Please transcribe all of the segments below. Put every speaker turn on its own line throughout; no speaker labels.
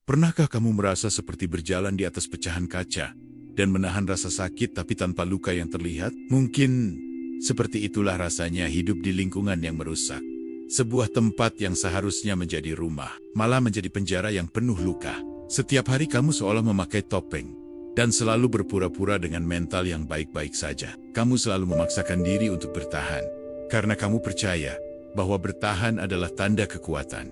Pernahkah kamu merasa seperti berjalan di atas pecahan kaca dan menahan rasa sakit tapi tanpa luka yang terlihat? Mungkin seperti itulah rasanya hidup di lingkungan yang merusak. Sebuah tempat yang seharusnya menjadi rumah, malah menjadi penjara yang penuh luka. Setiap hari kamu seolah memakai topeng dan selalu berpura-pura dengan mental yang baik-baik saja. Kamu selalu memaksakan diri untuk bertahan karena kamu percaya bahwa bertahan adalah tanda kekuatan.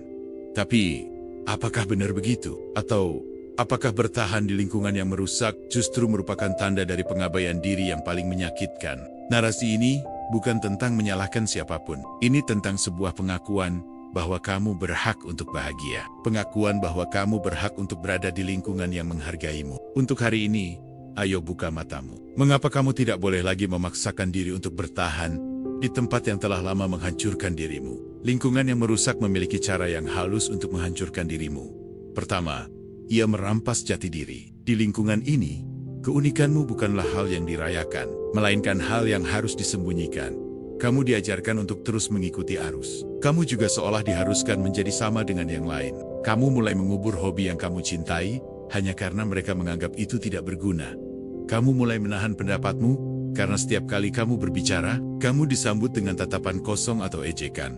Tapi apakah benar begitu? Atau apakah bertahan di lingkungan yang merusak justru merupakan tanda dari pengabaian diri yang paling menyakitkan? Narasi ini bukan tentang menyalahkan siapapun. Ini tentang sebuah pengakuan bahwa kamu berhak untuk bahagia. Pengakuan bahwa kamu berhak untuk berada di lingkungan yang menghargaimu. Untuk hari ini, ayo buka matamu. Mengapa kamu tidak boleh lagi memaksakan diri untuk bertahan di tempat yang telah lama menghancurkan dirimu? Lingkungan yang merusak memiliki cara yang halus untuk menghancurkan dirimu. Pertama, ia merampas jati diri. Di lingkungan ini, keunikanmu bukanlah hal yang dirayakan, melainkan hal yang harus disembunyikan. Kamu diajarkan untuk terus mengikuti arus. Kamu juga seolah diharuskan menjadi sama dengan yang lain. Kamu mulai mengubur hobi yang kamu cintai hanya karena mereka menganggap itu tidak berguna. Kamu mulai menahan pendapatmu karena setiap kali kamu berbicara, kamu disambut dengan tatapan kosong atau ejekan.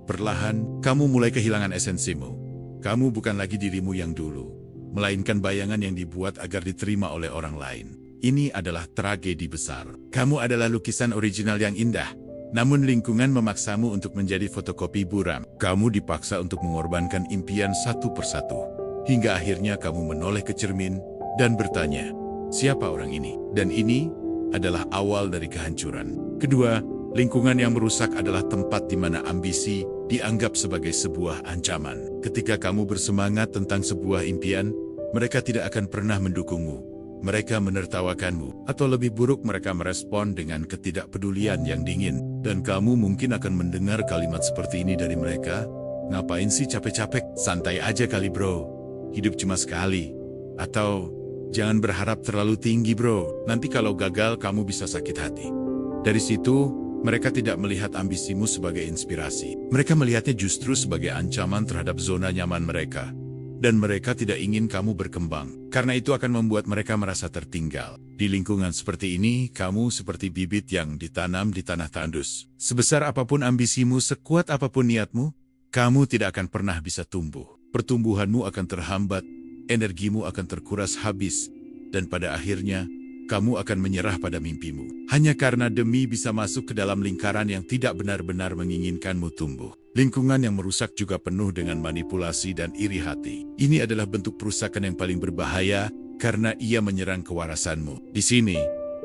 Perlahan, kamu mulai kehilangan esensimu. Kamu bukan lagi dirimu yang dulu, melainkan bayangan yang dibuat agar diterima oleh orang lain. Ini adalah tragedi besar. Kamu adalah lukisan original yang indah, namun lingkungan memaksamu untuk menjadi fotokopi buram. Kamu dipaksa untuk mengorbankan impian satu persatu, hingga akhirnya kamu menoleh ke cermin dan bertanya, siapa orang ini? Dan ini adalah awal dari kehancuran. Kedua, lingkungan yang merusak adalah tempat di mana ambisi dianggap sebagai sebuah ancaman. Ketika kamu bersemangat tentang sebuah impian, mereka tidak akan pernah mendukungmu. Mereka menertawakanmu, atau lebih buruk mereka merespon dengan ketidakpedulian yang dingin. Dan kamu mungkin akan mendengar kalimat seperti ini dari mereka, ngapain sih capek-capek? Santai aja kali bro, hidup cuma sekali. Atau, jangan berharap terlalu tinggi bro, nanti kalau gagal kamu bisa sakit hati. Dari situ, mereka tidak melihat ambisimu sebagai inspirasi. Mereka melihatnya justru sebagai ancaman terhadap zona nyaman mereka. Dan mereka tidak ingin kamu berkembang, karena itu akan membuat mereka merasa tertinggal. Di lingkungan seperti ini, kamu seperti bibit yang ditanam di tanah tandus. Sebesar apapun ambisimu, sekuat apapun niatmu, kamu tidak akan pernah bisa tumbuh. Pertumbuhanmu akan terhambat, energimu akan terkuras habis, dan pada akhirnya, kamu akan menyerah pada mimpimu. Hanya karena demi bisa masuk ke dalam lingkaran yang tidak benar-benar menginginkanmu tumbuh. Lingkungan yang merusak juga penuh dengan manipulasi dan iri hati. Ini adalah bentuk perusakan yang paling berbahaya karena ia menyerang kewarasanmu. Di sini,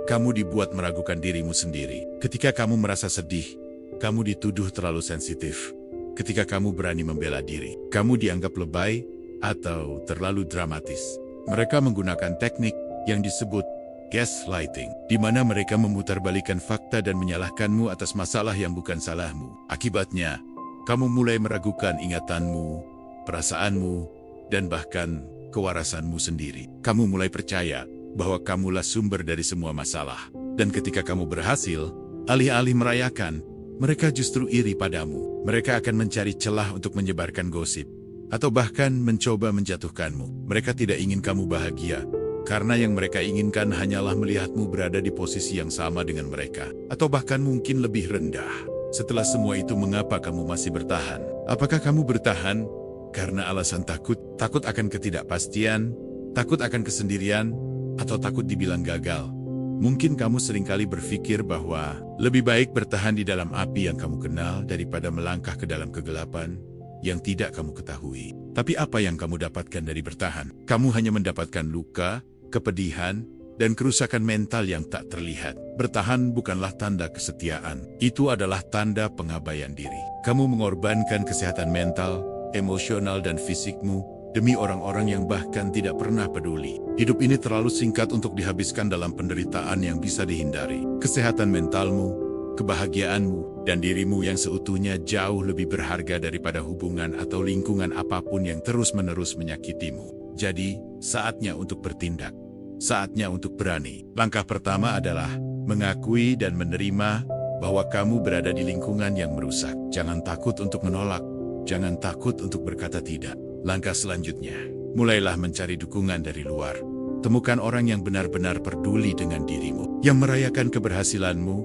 kamu dibuat meragukan dirimu sendiri. Ketika kamu merasa sedih, kamu dituduh terlalu sensitif. Ketika kamu berani membela diri, kamu dianggap lebay atau terlalu dramatis. Mereka menggunakan teknik yang disebut gaslighting, di mana mereka memutarbalikkan fakta dan menyalahkanmu atas masalah yang bukan salahmu. Akibatnya, kamu mulai meragukan ingatanmu, perasaanmu, dan bahkan kewarasanmu sendiri. Kamu mulai percaya bahwa kamulah sumber dari semua masalah. Dan ketika kamu berhasil, alih-alih merayakan, mereka justru iri padamu. Mereka akan mencari celah untuk menyebarkan gosip, atau bahkan mencoba menjatuhkanmu. Mereka tidak ingin kamu bahagia, karena yang mereka inginkan hanyalah melihatmu berada di posisi yang sama dengan mereka, atau bahkan mungkin lebih rendah. Setelah semua itu, mengapa kamu masih bertahan? Apakah kamu bertahan karena alasan takut? Takut akan ketidakpastian, takut akan kesendirian, atau takut dibilang gagal? Mungkin kamu seringkali berpikir bahwa lebih baik bertahan di dalam api yang kamu kenal daripada melangkah ke dalam kegelapan yang tidak kamu ketahui. Tapi apa yang kamu dapatkan dari bertahan? Kamu hanya mendapatkan luka, kepedihan, dan kerusakan mental yang tak terlihat. Bertahan bukanlah tanda kesetiaan. Itu adalah tanda pengabaian diri. Kamu mengorbankan kesehatan mental, emosional, dan fisikmu demi orang-orang yang bahkan tidak pernah peduli. Hidup ini terlalu singkat untuk dihabiskan dalam penderitaan yang bisa dihindari. Kesehatan mentalmu, kebahagiaanmu, dan dirimu yang seutuhnya jauh lebih berharga daripada hubungan atau lingkungan apapun yang terus-menerus menyakitimu. Jadi, saatnya untuk bertindak. Saatnya untuk berani. Langkah pertama adalah mengakui dan menerima bahwa kamu berada di lingkungan yang merusak. Jangan takut untuk menolak. Jangan takut untuk berkata tidak. Langkah selanjutnya, Mulailah mencari dukungan dari luar. Temukan orang yang benar-benar peduli dengan dirimu, yang merayakan keberhasilanmu,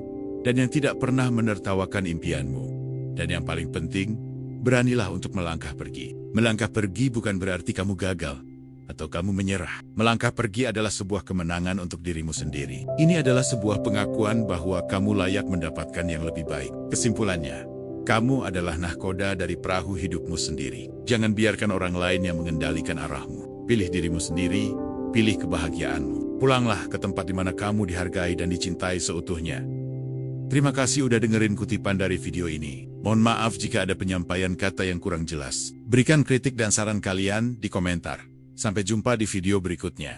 dan yang tidak pernah menertawakan impianmu. Dan yang paling penting, beranilah untuk melangkah pergi. Melangkah pergi bukan berarti kamu gagal atau kamu menyerah. Melangkah pergi adalah sebuah kemenangan untuk dirimu sendiri. Ini adalah sebuah pengakuan bahwa kamu layak mendapatkan yang lebih baik. Kesimpulannya, kamu adalah nahkoda dari perahu hidupmu sendiri. Jangan biarkan orang lain yang mengendalikan arahmu. Pilih dirimu sendiri, pilih kebahagiaanmu. Pulanglah ke tempat di mana kamu dihargai dan dicintai seutuhnya. Terima kasih udah dengerin kutipan dari video ini. Mohon maaf jika ada penyampaian kata yang kurang jelas. Berikan kritik dan saran kalian di komentar. Sampai jumpa di video berikutnya.